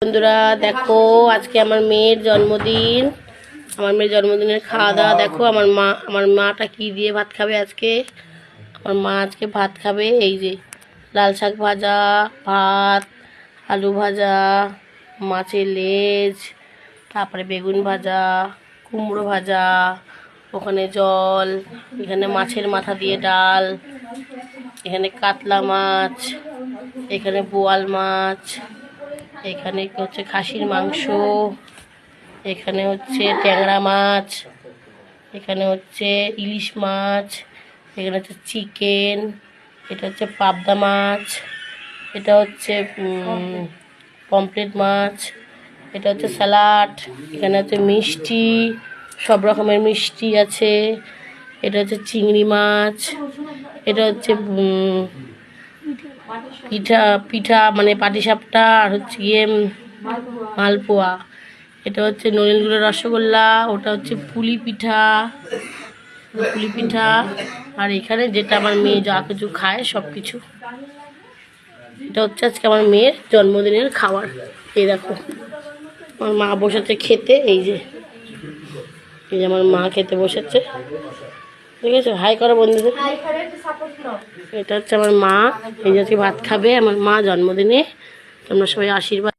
বন্ধুরা দেখো, আজকে আমার মেয়ের জন্মদিন। আমার মেয়ের জন্মদিনের খাওয়া দাওয়া দেখো। আমার মাটা কি দিয়ে ভাত খাবে আজকে। আমার মা আজকে ভাত খাবে এই যে লাল শাক ভাজা, ভাত, আলু ভাজা, মাছের লেজ, তারপরে বেগুন ভাজা, কুমড়ো ভাজা, ওখানে জল, এখানে মাছের মাথা দিয়ে ডাল, এখানে কাতলা মাছ, এখানে বোয়াল মাছ, এখানে হচ্ছে খাসির মাংস, এখানে হচ্ছে ট্যাংরা মাছ, এখানে হচ্ছে ইলিশ মাছ, এখানে হচ্ছে চিকেন, এটা হচ্ছে পাবদা মাছ, এটা হচ্ছে পমফ্রেট মাছ, এটা হচ্ছে স্যালাড, এখানে হচ্ছে মিষ্টি, সব রকমের মিষ্টি আছে, এটা হচ্ছে চিংড়ি মাছ, এটা হচ্ছে পিঠা মানে পাটিসাপটা, আর হচ্ছে গিয়ে মালপোয়া, এটা হচ্ছে নলেনগুড়ের রসগোল্লা, ওটা হচ্ছে পুলি পিঠা, আর এখানে যেটা আমার মেয়ে যা কিছু খায় সব কিছু। এটা হচ্ছে আজকে আমার মেয়ের জন্মদিনের খাবার। এই দেখো আমার মা বসেছে খেতে, এই যে আমার মা খেতে বসেছে, ঠিক আছে। হাই করো বন্ধুদের। এটা হচ্ছে আমার মা, এই যে ভাত খাবে আমার মা জন্মদিনে। তোমরা সবাই আশীর্বাদ।